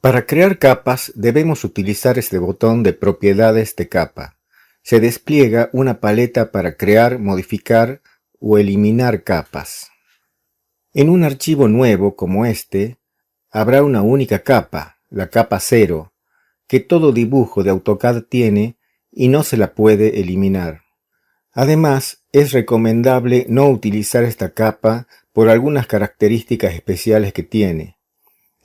Para crear capas debemos utilizar este botón de propiedades de capa. Se despliega una paleta para crear, modificar o eliminar capas. En un archivo nuevo como este, habrá una única capa, la capa 0, que todo dibujo de AutoCAD tiene y no se la puede eliminar. Además, es recomendable no utilizar esta capa por algunas características especiales que tiene.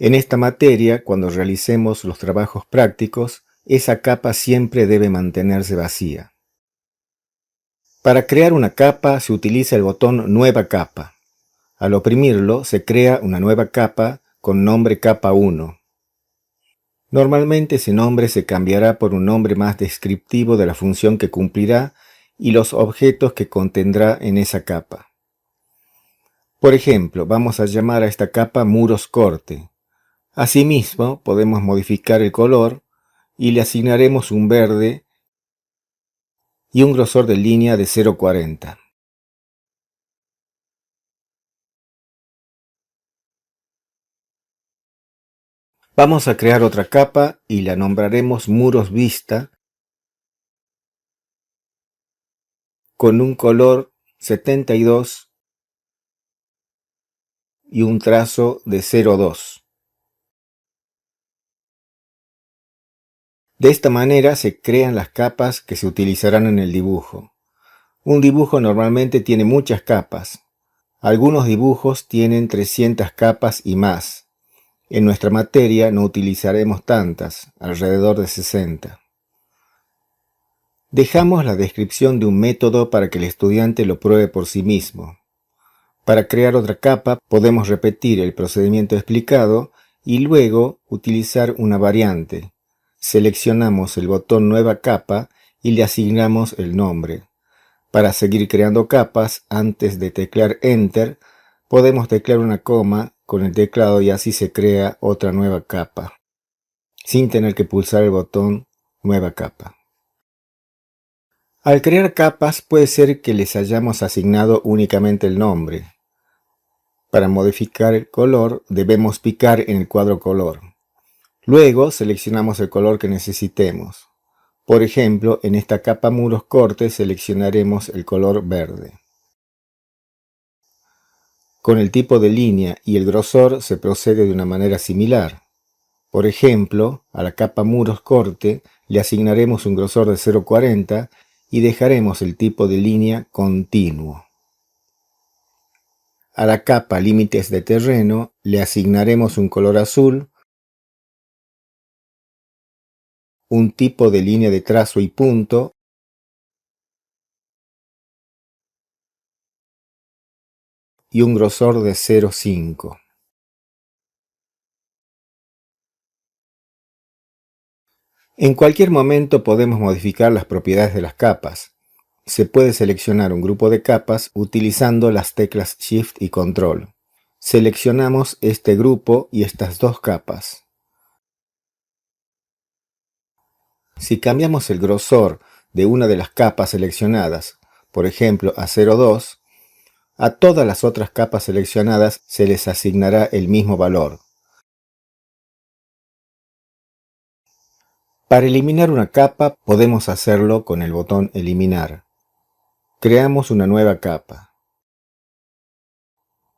En esta materia, cuando realicemos los trabajos prácticos, esa capa siempre debe mantenerse vacía. Para crear una capa se utiliza el botón Nueva capa. Al oprimirlo se crea una nueva capa con nombre capa 1. Normalmente ese nombre se cambiará por un nombre más descriptivo de la función que cumplirá y los objetos que contendrá en esa capa. Por ejemplo, vamos a llamar a esta capa muros corte. Asimismo, podemos modificar el color y le asignaremos un verde y un grosor de línea de 0,40. Vamos a crear otra capa y la nombraremos muros vista con un color 72 y un trazo de 0,2. De esta manera se crean las capas que se utilizarán en el dibujo. Un dibujo normalmente tiene muchas capas. Algunos dibujos tienen 300 capas y más. En nuestra materia no utilizaremos tantas, alrededor de 60. Dejamos la descripción de un método para que el estudiante lo pruebe por sí mismo. Para crear otra capa podemos repetir el procedimiento explicado y luego utilizar una variante. Seleccionamos el botón Nueva capa y le asignamos el nombre. Para seguir creando capas, antes de teclear Enter, podemos teclear una coma con el teclado y así se crea otra nueva capa, sin tener que pulsar el botón Nueva capa. Al crear capas puede ser que les hayamos asignado únicamente el nombre. Para modificar el color debemos picar en el cuadro color. Luego seleccionamos el color que necesitemos. Por ejemplo, en esta capa muros corte seleccionaremos el color verde. Con el tipo de línea y el grosor se procede de una manera similar. Por ejemplo, a la capa muros corte le asignaremos un grosor de 0,40 y dejaremos el tipo de línea continuo. A la capa límites de terreno le asignaremos un color azul, un tipo de línea de trazo y punto, y un grosor de 0,5. En cualquier momento podemos modificar las propiedades de las capas. Se puede seleccionar un grupo de capas utilizando las teclas Shift y Control. Seleccionamos este grupo y estas dos capas. Si cambiamos el grosor de una de las capas seleccionadas, por ejemplo a 0,2, a todas las otras capas seleccionadas se les asignará el mismo valor. Para eliminar una capa podemos hacerlo con el botón Eliminar. Creamos una nueva capa.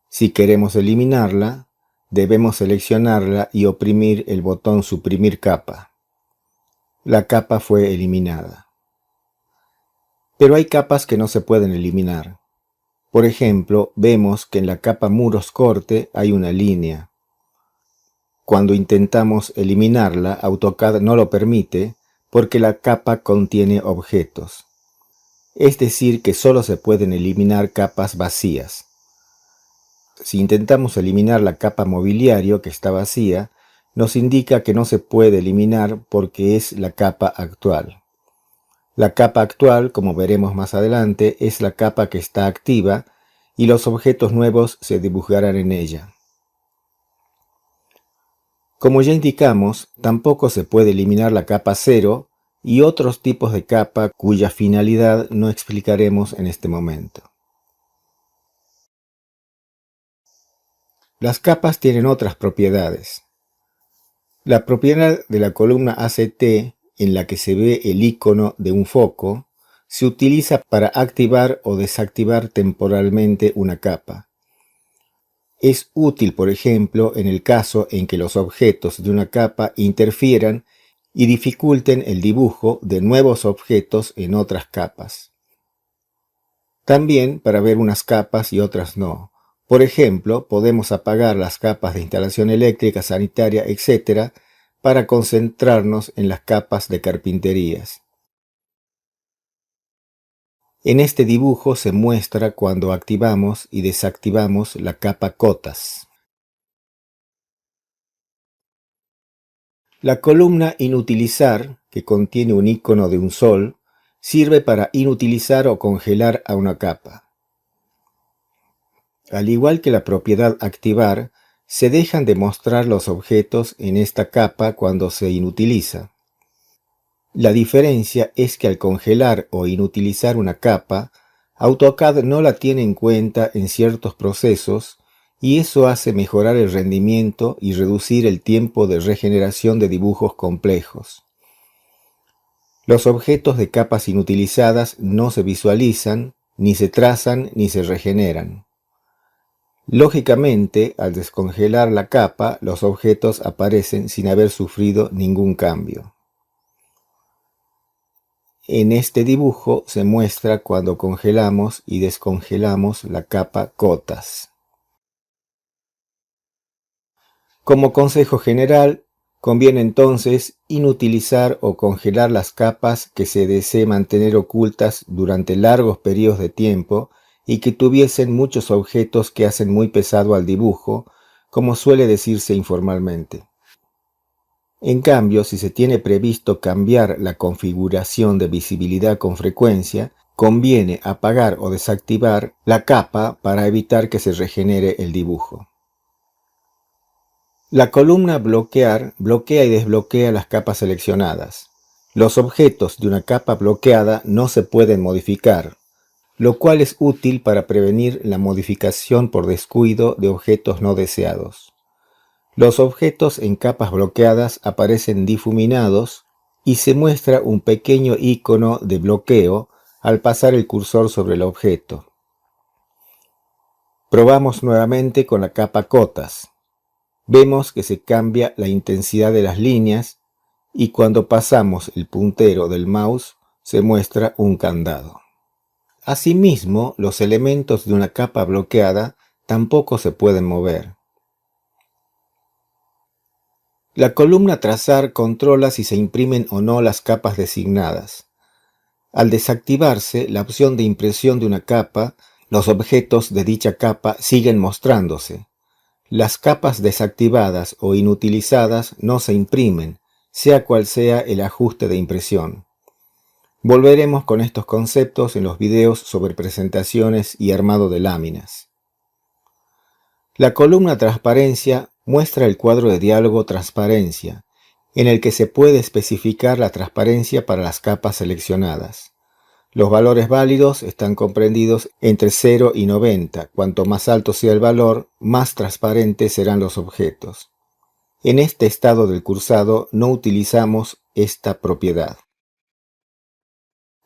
Si queremos eliminarla, debemos seleccionarla y oprimir el botón Suprimir capa. La capa fue eliminada. Pero hay capas que no se pueden eliminar. Por ejemplo, vemos que en la capa muros corte hay una línea. Cuando intentamos eliminarla, AutoCAD no lo permite porque la capa contiene objetos. Es decir, que solo se pueden eliminar capas vacías. Si intentamos eliminar la capa mobiliario que está vacía, nos indica que no se puede eliminar porque es la capa actual. La capa actual, como veremos más adelante, es la capa que está activa y los objetos nuevos se dibujarán en ella. Como ya indicamos, tampoco se puede eliminar la capa 0 y otros tipos de capa cuya finalidad no explicaremos en este momento. Las capas tienen otras propiedades. La propiedad de la columna ACT, en la que se ve el icono de un foco, se utiliza para activar o desactivar temporalmente una capa. Es útil, por ejemplo, en el caso en que los objetos de una capa interfieran y dificulten el dibujo de nuevos objetos en otras capas. También para ver unas capas y otras no. Por ejemplo, podemos apagar las capas de instalación eléctrica, sanitaria, etc., para concentrarnos en las capas de carpinterías. En este dibujo se muestra cuando activamos y desactivamos la capa cotas. La columna inutilizar, que contiene un icono de un sol, sirve para inutilizar o congelar a una capa. Al igual que la propiedad activar, se dejan de mostrar los objetos en esta capa cuando se inutiliza. La diferencia es que al congelar o inutilizar una capa, AutoCAD no la tiene en cuenta en ciertos procesos y eso hace mejorar el rendimiento y reducir el tiempo de regeneración de dibujos complejos. Los objetos de capas inutilizadas no se visualizan, ni se trazan, ni se regeneran. Lógicamente, al descongelar la capa, los objetos aparecen sin haber sufrido ningún cambio. En este dibujo se muestra cuando congelamos y descongelamos la capa cotas. Como consejo general, conviene entonces inutilizar o congelar las capas que se desee mantener ocultas durante largos periodos de tiempo y que tuviesen muchos objetos que hacen muy pesado al dibujo, como suele decirse informalmente. En cambio, si se tiene previsto cambiar la configuración de visibilidad con frecuencia, conviene apagar o desactivar la capa para evitar que se regenere el dibujo. La columna bloquear bloquea y desbloquea las capas seleccionadas. Los objetos de una capa bloqueada no se pueden modificar, lo cual es útil para prevenir la modificación por descuido de objetos no deseados. Los objetos en capas bloqueadas aparecen difuminados y se muestra un pequeño icono de bloqueo al pasar el cursor sobre el objeto. Probamos nuevamente con la capa cotas. Vemos que se cambia la intensidad de las líneas y cuando pasamos el puntero del mouse se muestra un candado. Asimismo, los elementos de una capa bloqueada tampoco se pueden mover. La columna trazar controla si se imprimen o no las capas designadas. Al desactivarse la opción de impresión de una capa, los objetos de dicha capa siguen mostrándose. Las capas desactivadas o inutilizadas no se imprimen, sea cual sea el ajuste de impresión. Volveremos con estos conceptos en los videos sobre presentaciones y armado de láminas. La columna transparencia muestra el cuadro de diálogo transparencia, en el que se puede especificar la transparencia para las capas seleccionadas. Los valores válidos están comprendidos entre 0 y 90. Cuanto más alto sea el valor, más transparentes serán los objetos. En este estado del cursado no utilizamos esta propiedad.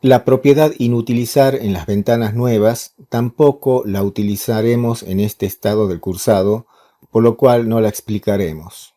La propiedad inutilizar en las ventanas nuevas tampoco la utilizaremos en este estado del cursado, por lo cual no la explicaremos.